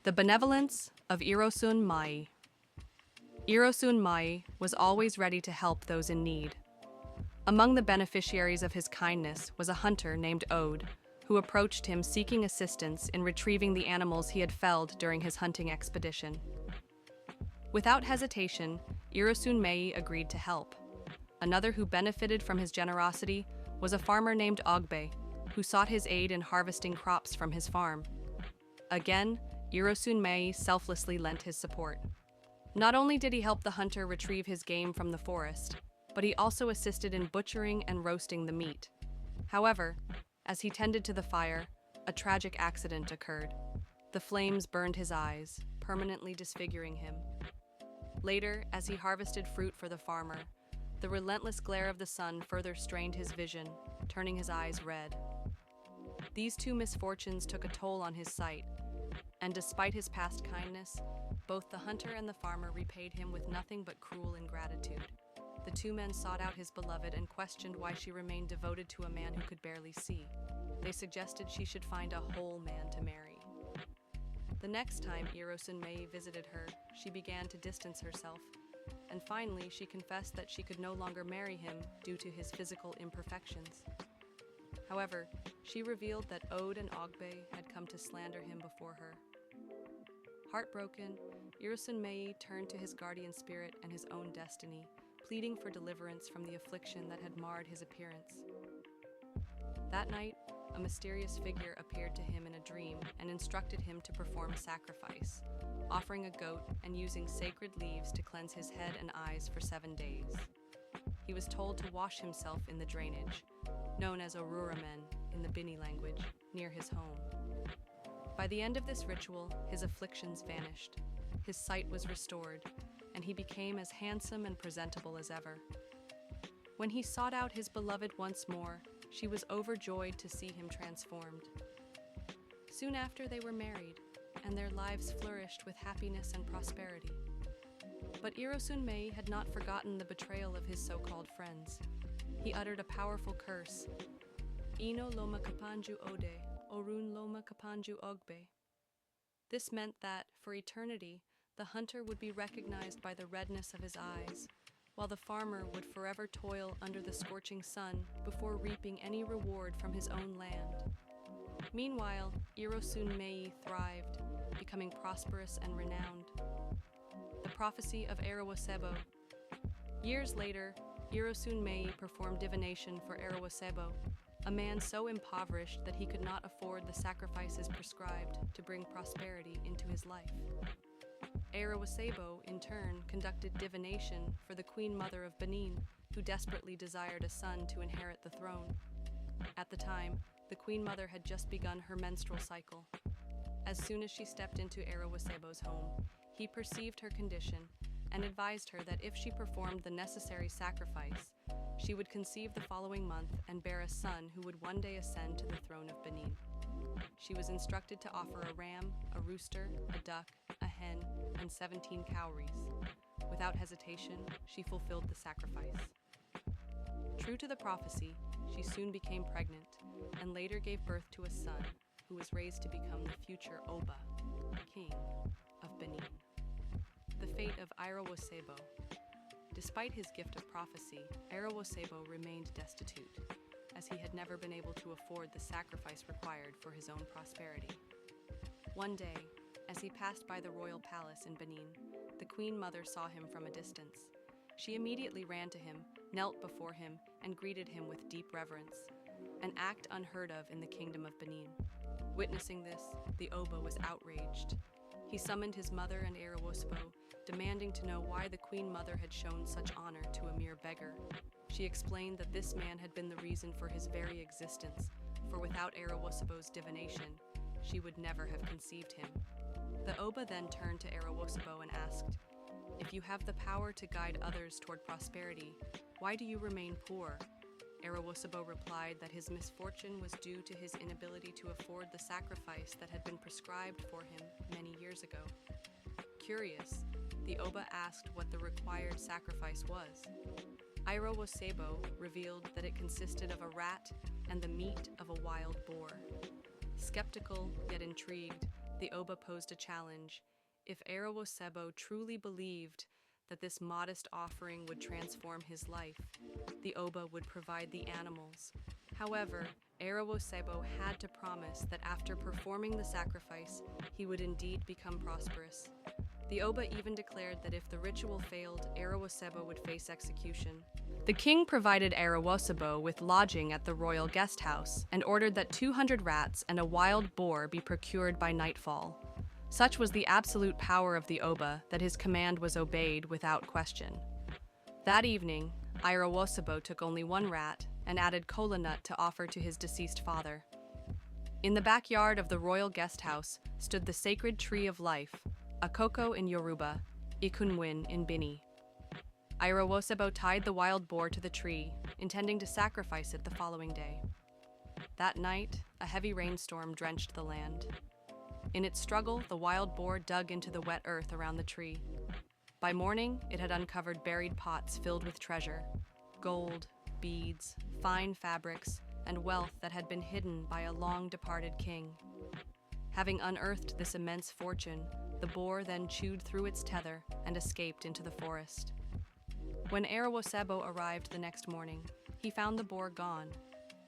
The Benevolence of Irosun Meyi. Irosun Meyi was always ready to help those in need. Among the beneficiaries of his kindness was a hunter named Ode, who approached him seeking assistance in retrieving the animals he had felled during his hunting expedition. Without hesitation, Irosun Meyi agreed to help. Another who benefited from his generosity was a farmer named Ogbe, who sought his aid in harvesting crops from his farm. Again, Irosun Meyi selflessly lent his support. Not only did he help the hunter retrieve his game from the forest, but he also assisted in butchering and roasting the meat. However, as he tended to the fire, a tragic accident occurred. The flames burned his eyes, permanently disfiguring him. Later, as he harvested fruit for the farmer, the relentless glare of the sun further strained his vision, turning his eyes red. These two misfortunes took a toll on his sight, and despite his past kindness, both the hunter and the farmer repaid him with nothing but cruel ingratitude. The two men sought out his beloved and questioned why she remained devoted to a man who could barely see. They suggested she should find a whole man to marry. The next time Irosun Meyi visited her, she began to distance herself, and finally she confessed that she could no longer marry him due to his physical imperfections. However, she revealed that Ode and Ogbe had come to slander him before her. Heartbroken, Irosun Meyi turned to his guardian spirit and his own destiny, pleading for deliverance from the affliction that had marred his appearance. That night, a mysterious figure appeared to him in a dream and instructed him to perform a sacrifice, offering a goat and using sacred leaves to cleanse his head and eyes for 7 days. He was told to wash himself in the drainage, known as Oruramen in the Bini language, near his home. By the end of this ritual, his afflictions vanished, his sight was restored, and he became as handsome and presentable as ever. When he sought out his beloved once more, she was overjoyed to see him transformed. Soon after, they were married, and their lives flourished with happiness and prosperity. But Irosun Meyi had not forgotten the betrayal of his so-called friends. He uttered a powerful curse, Ino loma kapanju ode, orun loma kapanju ogbe. This meant that, for eternity, the hunter would be recognized by the redness of his eyes, while the farmer would forever toil under the scorching sun before reaping any reward from his own land. Meanwhile, Irosun Meyi thrived, becoming prosperous and renowned. The prophecy of Airowosebo. Years later, Irosun Meyi performed divination for Airowosebo, a man so impoverished that he could not afford the sacrifices prescribed to bring prosperity into his life. Airowosebo, in turn, conducted divination for the Queen Mother of Benin, who desperately desired a son to inherit the throne. At the time, the Queen Mother had just begun her menstrual cycle. As soon as she stepped into Airowosebo's home, he perceived her condition and advised her that if she performed the necessary sacrifice, she would conceive the following month and bear a son who would one day ascend to the throne of Benin. She was instructed to offer a ram, a rooster, a duck, a hen, and 17 cowries. Without hesitation, she fulfilled the sacrifice. True to the prophecy, she soon became pregnant and later gave birth to a son who was raised to become the future Oba, king of Benin. The fate of Airowosebo. Despite his gift of prophecy, Airowosebo remained destitute, as he had never been able to afford the sacrifice required for his own prosperity. One day, as he passed by the royal palace in Benin, the Queen Mother saw him from a distance. She immediately ran to him, knelt before him, and greeted him with deep reverence, an act unheard of in the kingdom of Benin. Witnessing this, the Oba was outraged. He summoned his mother and Airowosebo, demanding to know why the Queen Mother had shown such honor to a mere beggar. She explained that this man had been the reason for his very existence, for without Airowosebo's divination, she would never have conceived him. The Oba then turned to Airowosebo and asked, "If you have the power to guide others toward prosperity, why do you remain poor?" Airowosebo replied that his misfortune was due to his inability to afford the sacrifice that had been prescribed for him many years ago. Curious, the Oba asked what the required sacrifice was. Airowosebo revealed that it consisted of a rat and the meat of a wild boar. Skeptical yet intrigued, the Oba posed a challenge. If Airowosebo truly believed that this modest offering would transform his life, the Oba would provide the animals. However, Airowosebo had to promise that after performing the sacrifice, he would indeed become prosperous. The Oba even declared that if the ritual failed, Airowosebo would face execution. The king provided Airowosebo with lodging at the royal guest house and ordered that 200 rats and a wild boar be procured by nightfall. Such was the absolute power of the Oba that his command was obeyed without question. That evening, Airowosebo took only one rat and added kola nut to offer to his deceased father. In the backyard of the royal guest house stood the sacred tree of life, a koko in Yoruba, ikunwin in Bini. Airowosebo tied the wild boar to the tree, intending to sacrifice it the following day. That night, a heavy rainstorm drenched the land. In its struggle, the wild boar dug into the wet earth around the tree. By morning, it had uncovered buried pots filled with treasure, gold, beads, fine fabrics, and wealth that had been hidden by a long-departed king. Having unearthed this immense fortune, the boar then chewed through its tether and escaped into the forest. When Airowosebo arrived the next morning, he found the boar gone,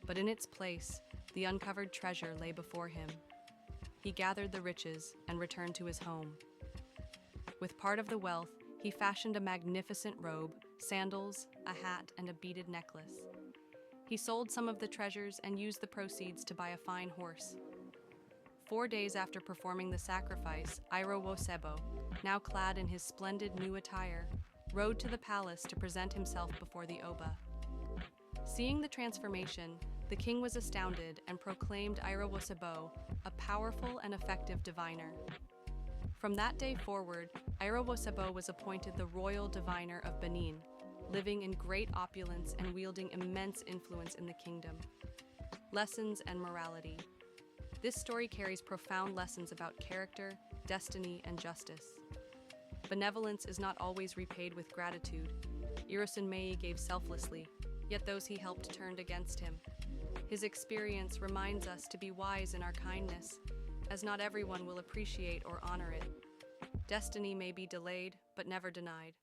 but in its place, the uncovered treasure lay before him. He gathered the riches and returned to his home. With part of the wealth, he fashioned a magnificent robe, sandals, a hat, and a beaded necklace. He sold some of the treasures and used the proceeds to buy a fine horse. 4 days after performing the sacrifice, Airowosebo, now clad in his splendid new attire, rode to the palace to present himself before the Oba. Seeing the transformation, the king was astounded and proclaimed Airowosebo a powerful and effective diviner. From that day forward, Airowosebo was appointed the royal diviner of Benin, living in great opulence and wielding immense influence in the kingdom. Lessons and morality. This story carries profound lessons about character, destiny, and justice. Benevolence is not always repaid with gratitude. Irosun Meyi gave selflessly, yet those he helped turned against him. His experience reminds us to be wise in our kindness, as not everyone will appreciate or honor it. Destiny may be delayed, but never denied.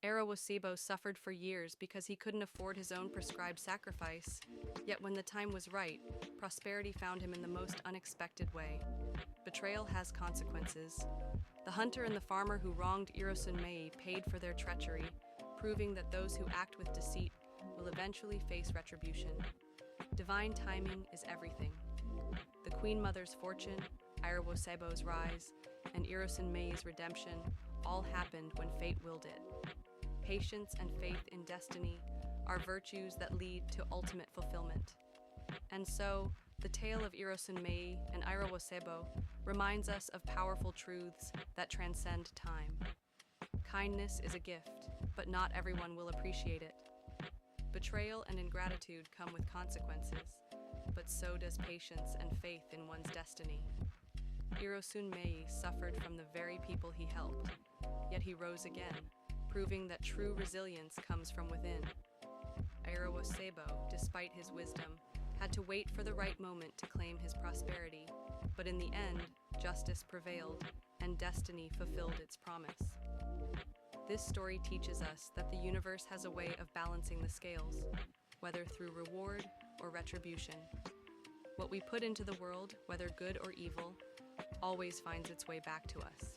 Airowosebo suffered for years because he couldn't afford his own prescribed sacrifice, yet when the time was right, prosperity found him in the most unexpected way. Betrayal has consequences. The hunter and the farmer who wronged Irosun Meyi paid for their treachery, proving that those who act with deceit will eventually face retribution. Divine timing is everything. The Queen Mother's fortune, Airowosebo's rise, and Irosun Meyi's redemption all happened when fate willed it. Patience and faith in destiny are virtues that lead to ultimate fulfillment. And so, the tale of Irosun Meyi and Airowosebo reminds us of powerful truths that transcend time. Kindness is a gift, but not everyone will appreciate it. Betrayal and ingratitude come with consequences, but so does patience and faith in one's destiny. Irosun Meyi suffered from the very people he helped, yet he rose again, proving that true resilience comes from within. Airowosebo, despite his wisdom, had to wait for the right moment to claim his prosperity, but in the end, justice prevailed, and destiny fulfilled its promise. This story teaches us that the universe has a way of balancing the scales, whether through reward or retribution. What we put into the world, whether good or evil, always finds its way back to us.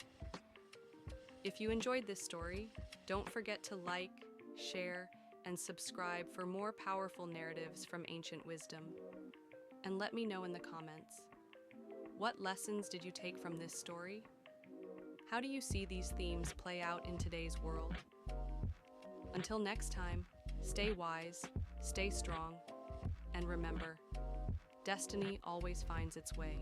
If you enjoyed this story, don't forget to like, share, and subscribe for more powerful narratives from ancient wisdom. And let me know in the comments, what lessons did you take from this story? How do you see these themes play out in today's world? Until next time, stay wise, stay strong, and remember, destiny always finds its way.